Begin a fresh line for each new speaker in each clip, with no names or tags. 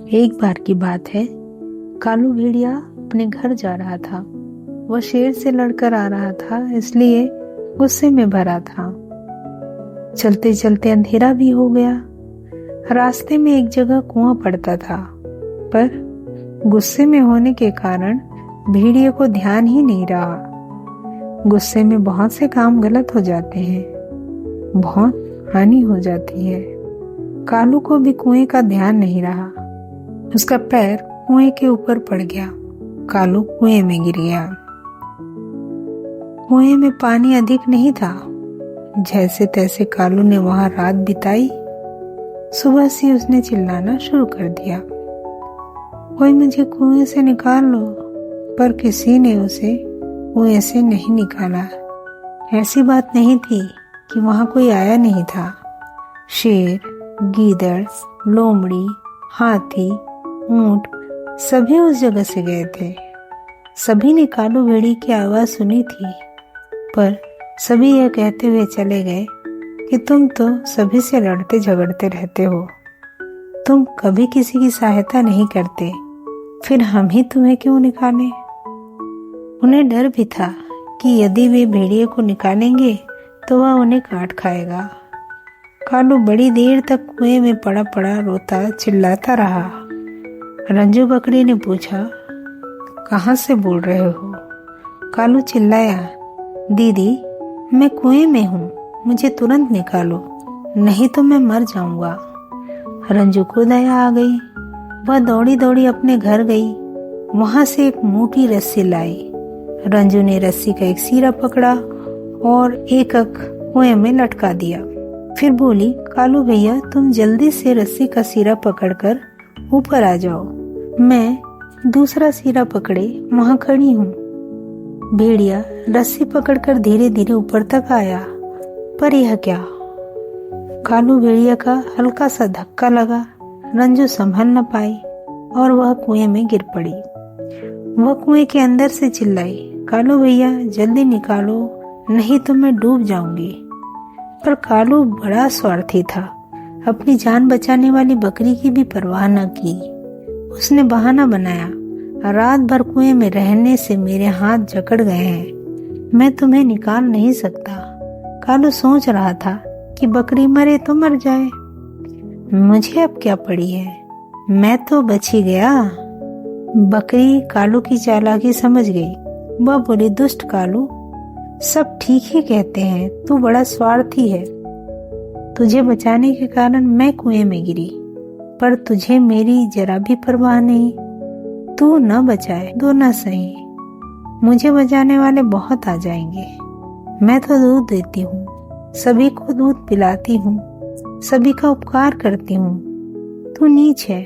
एक बार की बात है, कालू भेड़िया अपने घर जा रहा था। वह शेर से लड़कर आ रहा था, इसलिए गुस्से में भरा था। चलते चलते अंधेरा भी हो गया। रास्ते में एक जगह कुआं पड़ता था, पर गुस्से में होने के कारण भेड़िए को ध्यान ही नहीं रहा। गुस्से में बहुत से काम गलत हो जाते हैं, बहुत हानि हो जाती है। कालू को भी कुएं का ध्यान नहीं रहा। उसका पैर कुएं के ऊपर पड़ गया। कालू कुएं में गिर गया। कुएं में पानी अधिक नहीं था। जैसे तैसे कालू ने वहां रात बिताई। सुबह से उसने चिल्लाना शुरू कर दिया, कोई मुझे कुएं से निकाल लो, पर किसी ने उसे कुएं से नहीं निकाला। ऐसी बात नहीं थी कि वहां कोई आया नहीं था। शेर, गीदड़, लोमड़ी, हाथी, ऊंट सभी उस जगह से गए थे। सभी ने कालू भेड़ी की आवाज सुनी थी, पर सभी यह कहते हुए चले गए कि तुम तो सभी से लड़ते झगड़ते रहते हो, तुम कभी किसी की सहायता नहीं करते, फिर हम ही तुम्हें क्यों निकालें। उन्हें डर भी था कि यदि वे भेड़िए को निकालेंगे तो वह उन्हें काट खाएगा। कालू बड़ी देर तक कुएं में पड़ा पड़ा रोता चिल्लाता रहा। रंजू बकरी ने पूछा, कहाँ से बोल रहे हो? कालू चिल्लाया, दीदी मैं कुएं में हूँ, मुझे तुरंत निकालो, नहीं तो मैं मर जाऊंगा। रंजू को दया आ गई। वह दौड़ी दौड़ी अपने घर गई। वहां से एक मोटी रस्सी लाई। रंजू ने रस्सी का एक सिरा पकड़ा और एक कुएं में लटका दिया। फिर बोली, कालू भैया तुम जल्दी से रस्सी का सिरा पकड़कर ऊपर आ जाओ, मैं दूसरा सिरा पकड़े वहां खड़ी हूँ। भेड़िया रस्सी पकड़कर धीरे धीरे ऊपर तक आया, पर यह क्या? कालू भेड़िया का हल्का सा धक्का लगा। रंजू संभल न पाई और वह कुएं में गिर पड़ी। वह कुएं के अंदर से चिल्लाई, कालू भैया जल्दी निकालो, नहीं तो मैं डूब जाऊंगी। पर कालू बड़ा स्वार्थी था। अपनी जान बचाने वाली बकरी की भी परवाह न की। उसने बहाना बनाया, रात भर कुएं में रहने से मेरे हाथ जकड़ गए हैं, मैं तुम्हें निकाल नहीं सकता। कालू सोच रहा था कि बकरी मरे तो मर जाए, मुझे अब क्या पड़ी है, मैं तो बच ही गया। बकरी कालू की चालाकी समझ गई। वह बोली, दुष्ट कालू, सब ठीक ही कहते हैं, तू बड़ा स्वार्थी है। तुझे बचाने के कारण मैं कुएं में गिरी, पर तुझे मेरी जरा भी परवाह नहीं। तू न बचाए तो न सही, मुझे बचाने वाले बहुत आ जाएंगे। मैं तो दूध देती हूँ, सभी को दूध पिलाती हूँ, सभी का उपकार करती हूँ। तू नीच है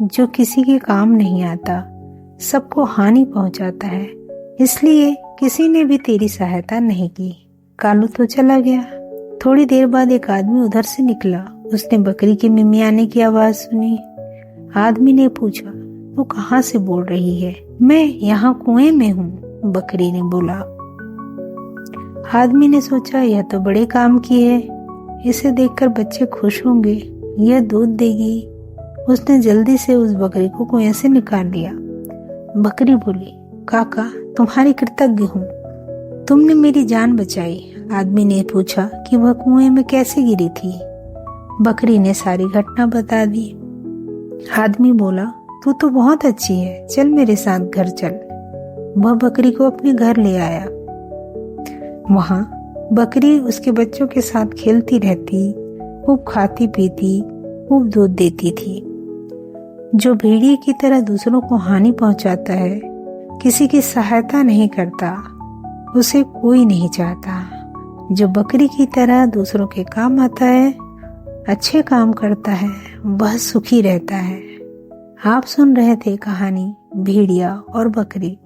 जो किसी के काम नहीं आता, सबको हानि पहुंचाता है, इसलिए किसी ने भी तेरी सहायता नहीं की। कालू तो चला गया। थोड़ी देर बाद एक आदमी उधर से निकला। उसने बकरी के मिमियाने की आवाज सुनी। आदमी ने पूछा, तू कहाँ से बोल रही है? मैं यहाँ कुएं में हूँ, बकरी ने बोला। आदमी ने सोचा, यह तो बड़े काम की है, इसे देखकर बच्चे खुश होंगे, यह दूध देगी। उसने जल्दी से उस बकरी को कुएं से निकाल लिया। बकरी बोली, काका तुम्हारी कृतज्ञ हूँ, तुमने मेरी जान बचाई। आदमी ने पूछा कि वह कुएं में कैसे गिरी थी। बकरी ने सारी घटना बता दी। आदमी बोला, तू तो बहुत अच्छी है, चल मेरे साथ घर चल। वह बकरी को अपने घर ले आया। वहां बकरी उसके बच्चों के साथ खेलती रहती, खूब खाती पीती, खूब दूध देती थी। जो भेड़िए की तरह दूसरों को हानि पहुंचाता है, किसी की सहायता नहीं करता, उसे कोई नहीं चाहता। जो बकरी की तरह दूसरों के काम आता है, अच्छे काम करता है, वह सुखी रहता है। आप सुन रहे थे कहानी भेड़िया और बकरी।